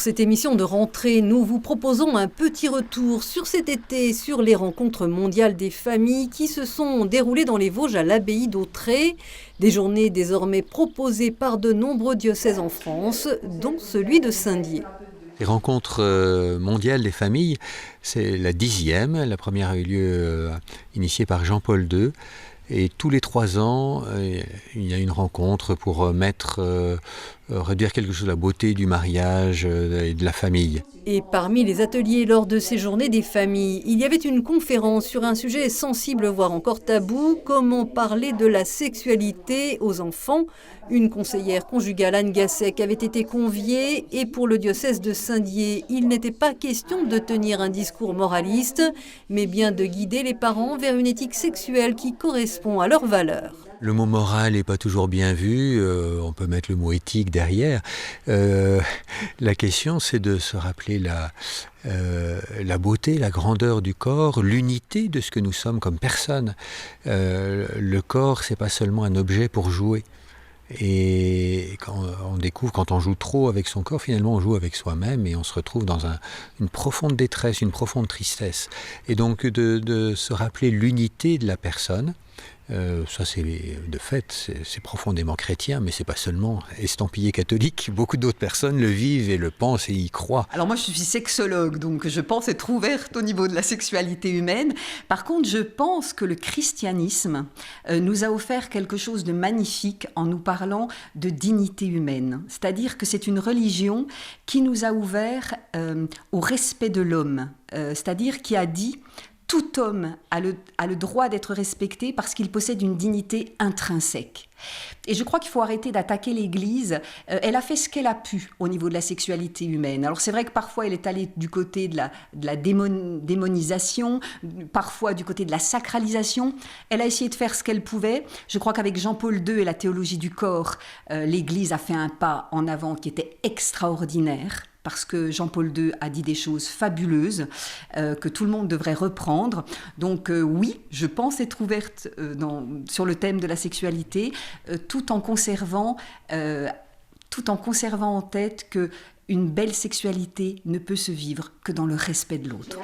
cette émission de rentrée, nous vous proposons un petit retour sur cet été sur les rencontres mondiales des familles qui se sont déroulées dans les Vosges à l'abbaye d'Autrey. Des journées désormais proposées par de nombreux diocèses en France, dont celui de Saint-Dié. Les rencontres mondiales des familles, c'est la 10e. La première a eu lieu initiée par Jean-Paul II. Et tous les 3 ans, il y a une rencontre pour réduire quelque chose de la beauté du mariage et de la famille. Et parmi les ateliers lors de ces journées des familles, il y avait une conférence sur un sujet sensible, voire encore tabou, comment parler de la sexualité aux enfants. Une conseillère conjugale, Anne Gassec, avait été conviée et pour le diocèse de Saint-Dié, il n'était pas question de tenir un discours moraliste, mais bien de guider les parents vers une éthique sexuelle qui correspond à leurs valeurs. Le mot moral n'est pas toujours bien vu, on peut mettre le mot éthique derrière. La question, c'est de se rappeler la beauté, la grandeur du corps, l'unité de ce que nous sommes comme personnes. Le corps, c'est pas seulement un objet pour jouer. Et quand on découvre, quand on joue trop avec son corps, finalement on joue avec soi-même et on se retrouve dans une profonde détresse, une profonde tristesse. Et donc de se rappeler l'unité de la personne, ça c'est de fait, c'est profondément chrétien, mais c'est pas seulement estampillé catholique. Beaucoup d'autres personnes le vivent et le pensent et y croient. Alors moi je suis sexologue, donc je pense être ouverte au niveau de la sexualité humaine. Par contre, je pense que le christianisme nous a offert quelque chose de magnifique en nous parlant de dignité humaine. C'est-à-dire que c'est une religion qui nous a ouvert au respect de l'homme. C'est-à-dire qui a dit tout homme a le droit d'être respecté parce qu'il possède une dignité intrinsèque. Et je crois qu'il faut arrêter d'attaquer l'Église. Elle a fait ce qu'elle a pu au niveau de la sexualité humaine. Alors c'est vrai que parfois elle est allée du côté de la démonisation, parfois du côté de la sacralisation. Elle a essayé de faire ce qu'elle pouvait. Je crois qu'avec Jean-Paul II et la théologie du corps, l'Église a fait un pas en avant qui était extraordinaire. Parce que Jean-Paul II a dit des choses fabuleuses que tout le monde devrait reprendre. Donc oui, je pense être ouverte sur le thème de la sexualité, tout en conservant en tête que une belle sexualité ne peut se vivre que dans le respect de l'autre.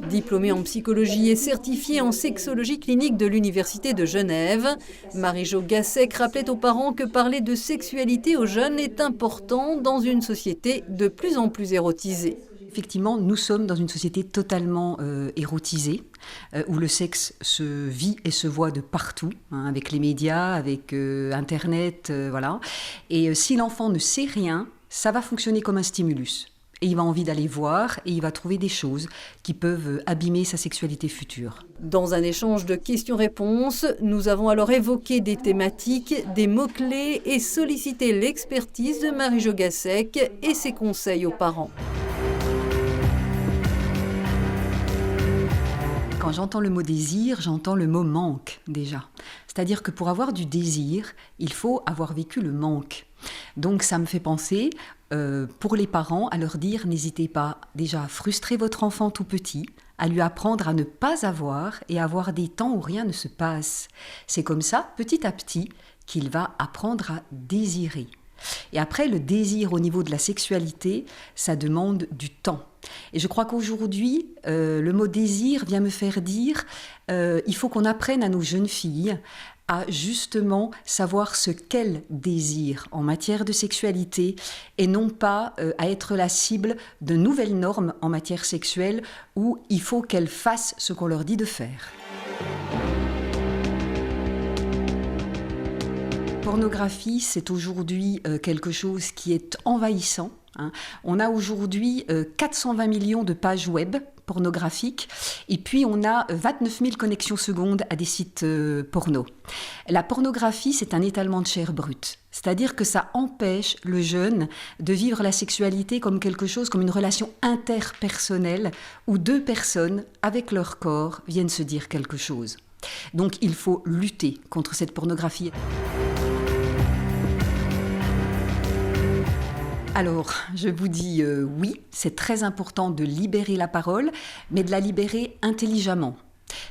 Diplômée en psychologie et certifiée en sexologie clinique de l'Université de Genève, Marie-Jo Gassec rappelait aux parents que parler de sexualité aux jeunes est important dans une société de plus en plus érotisée. Effectivement, nous sommes dans une société totalement érotisée, où le sexe se vit et se voit de partout, avec les médias, avec Internet, voilà. Et si l'enfant ne sait rien, ça va fonctionner comme un stimulus. Et il va envie d'aller voir et il va trouver des choses qui peuvent abîmer sa sexualité future. Dans un échange de questions-réponses, nous avons alors évoqué des thématiques, des mots-clés et sollicité l'expertise de Marie-Jo Gassec et ses conseils aux parents. Quand j'entends le mot désir, j'entends le mot manque déjà. C'est-à-dire que pour avoir du désir, il faut avoir vécu le manque. Donc ça me fait penser, pour les parents, à leur dire n'hésitez pas déjà à frustrer votre enfant tout petit, à lui apprendre à ne pas avoir et à avoir des temps où rien ne se passe. C'est comme ça, petit à petit, qu'il va apprendre à désirer. Et après, le désir au niveau de la sexualité, ça demande du temps. Et je crois qu'aujourd'hui, le mot désir vient me faire dire il faut qu'on apprenne à nos jeunes filles à justement savoir ce qu'elles désirent en matière de sexualité et non pas à être la cible de nouvelles normes en matière sexuelle où il faut qu'elles fassent ce qu'on leur dit de faire. La pornographie, c'est aujourd'hui quelque chose qui est envahissant. On a aujourd'hui 420 millions de pages web pornographiques et puis on a 29 000 connexions secondes à des sites porno. La pornographie, c'est un étalement de chair brute. C'est-à-dire que ça empêche le jeune de vivre la sexualité comme quelque chose, comme une relation interpersonnelle où 2 personnes, avec leur corps, viennent se dire quelque chose. Donc il faut lutter contre cette pornographie. Alors, je vous dis oui, c'est très important de libérer la parole, mais de la libérer intelligemment.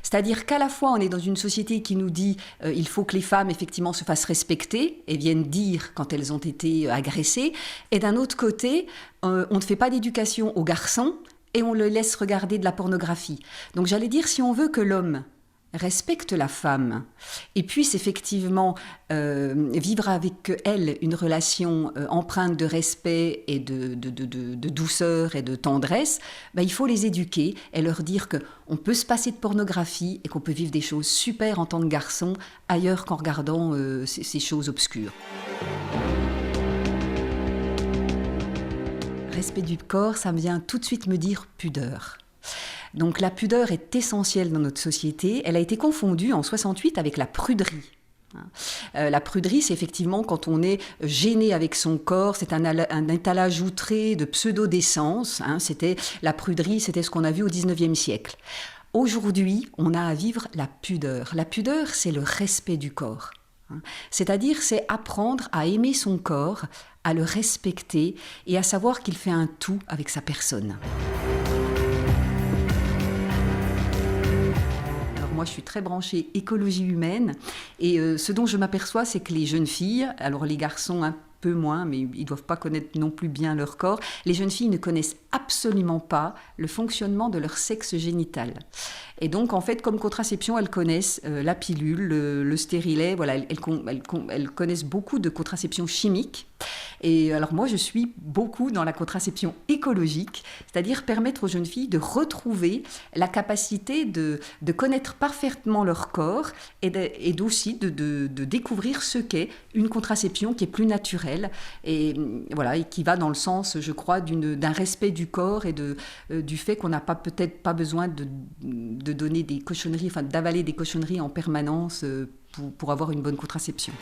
C'est-à-dire qu'à la fois, on est dans une société qui nous dit il faut que les femmes, effectivement, se fassent respecter et viennent dire quand elles ont été agressées. Et d'un autre côté, on ne fait pas d'éducation aux garçons et on le laisse regarder de la pornographie. Donc j'allais dire, si on veut que l'homme respecte la femme et puisse effectivement vivre avec elle une relation empreinte de respect et de douceur et de tendresse, il faut les éduquer et leur dire qu'on peut se passer de pornographie et qu'on peut vivre des choses super en tant que garçon ailleurs qu'en regardant ces choses obscures. Respect du corps, ça me vient tout de suite me dire pudeur. Donc la pudeur est essentielle dans notre société. Elle a été confondue en 68 avec la pruderie. La pruderie, c'est effectivement quand on est gêné avec son corps, c'est un étalage outré de pseudo-décence. La pruderie, c'était ce qu'on a vu au XIXe siècle. Aujourd'hui, on a à vivre la pudeur. La pudeur, c'est le respect du corps. C'est-à-dire, c'est apprendre à aimer son corps, à le respecter et à savoir qu'il fait un tout avec sa personne. Moi, je suis très branchée écologie humaine et ce dont je m'aperçois, c'est que les jeunes filles, alors les garçons un peu moins, mais ils ne doivent pas connaître non plus bien leur corps, les jeunes filles ne connaissent absolument pas le fonctionnement de leur sexe génital. Et donc, en fait, comme contraception, elles connaissent la pilule, le stérilet, voilà, elles connaissent beaucoup de contraception chimique. Et alors moi, je suis beaucoup dans la contraception écologique, c'est-à-dire permettre aux jeunes filles de retrouver la capacité de connaître parfaitement leur corps et aussi de découvrir ce qu'est une contraception qui est plus naturelle et, voilà, et qui va dans le sens, je crois, d'un respect du corps et du fait qu'on n'a peut-être pas besoin de donner des cochonneries, enfin d'avaler des cochonneries en permanence pour avoir une bonne contraception.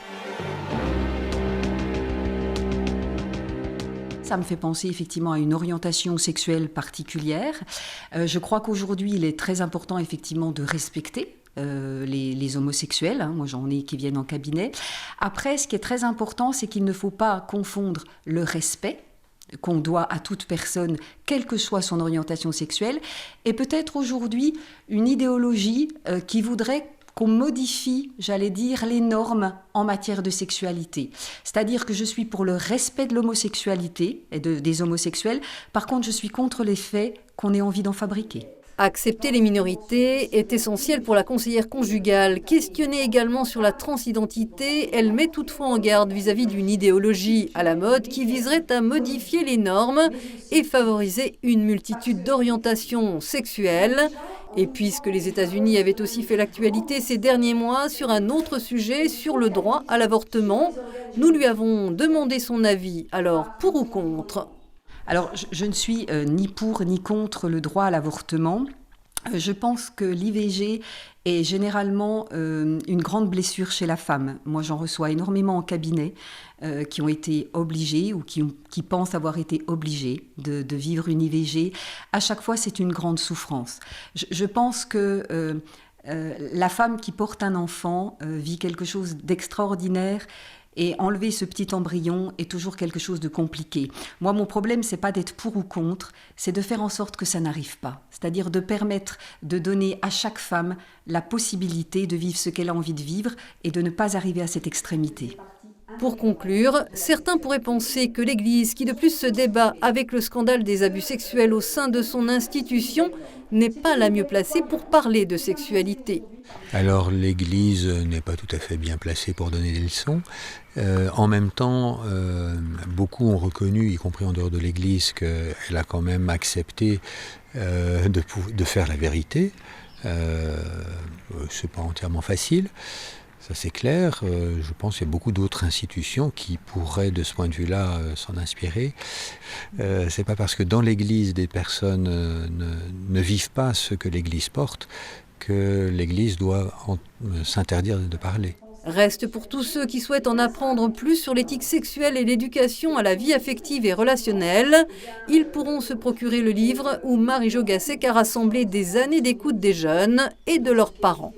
Ça me fait penser effectivement à une orientation sexuelle particulière. Je crois qu'aujourd'hui, il est très important effectivement de respecter les homosexuels. Moi, j'en ai qui viennent en cabinet. Après, ce qui est très important, c'est qu'il ne faut pas confondre le respect qu'on doit à toute personne, quelle que soit son orientation sexuelle, et peut-être aujourd'hui une idéologie qui voudrait qu'on modifie, j'allais dire, les normes en matière de sexualité. C'est-à-dire que je suis pour le respect de l'homosexualité et des homosexuels. Par contre, je suis contre les faits qu'on ait envie d'en fabriquer. Accepter les minorités est essentiel pour la conseillère conjugale. Questionnée également sur la transidentité, elle met toutefois en garde vis-à-vis d'une idéologie à la mode qui viserait à modifier les normes et favoriser une multitude d'orientations sexuelles. Et puisque les États-Unis avaient aussi fait l'actualité ces derniers mois sur un autre sujet, sur le droit à l'avortement, nous lui avons demandé son avis. Alors, pour ou contre ? Alors, je ne suis ni pour ni contre le droit à l'avortement. Je pense que l'IVG est généralement une grande blessure chez la femme. Moi, j'en reçois énormément en cabinet qui ont été obligés ou qui pensent avoir été obligés de vivre une IVG. À chaque fois, c'est une grande souffrance. Je pense que la femme qui porte un enfant vit quelque chose d'extraordinaire. Et enlever ce petit embryon est toujours quelque chose de compliqué. Moi, mon problème, c'est pas d'être pour ou contre, c'est de faire en sorte que ça n'arrive pas. C'est-à-dire de permettre de donner à chaque femme la possibilité de vivre ce qu'elle a envie de vivre et de ne pas arriver à cette extrémité. Pour conclure, certains pourraient penser que l'Église, qui de plus se débat avec le scandale des abus sexuels au sein de son institution, n'est pas la mieux placée pour parler de sexualité. Alors l'Église n'est pas tout à fait bien placée pour donner des leçons. En même temps, beaucoup ont reconnu, y compris en dehors de l'Église, qu'elle a quand même accepté de faire la vérité. C'est pas entièrement facile. Ça c'est clair, je pense qu'il y a beaucoup d'autres institutions qui pourraient de ce point de vue-là s'en inspirer. C'est pas parce que dans l'Église des personnes ne vivent pas ce que l'Église porte que l'Église doit s'interdire de parler. Reste pour tous ceux qui souhaitent en apprendre plus sur l'éthique sexuelle et l'éducation à la vie affective et relationnelle, ils pourront se procurer le livre où Marie-Jo Gassec a rassemblé des années d'écoute des jeunes et de leurs parents.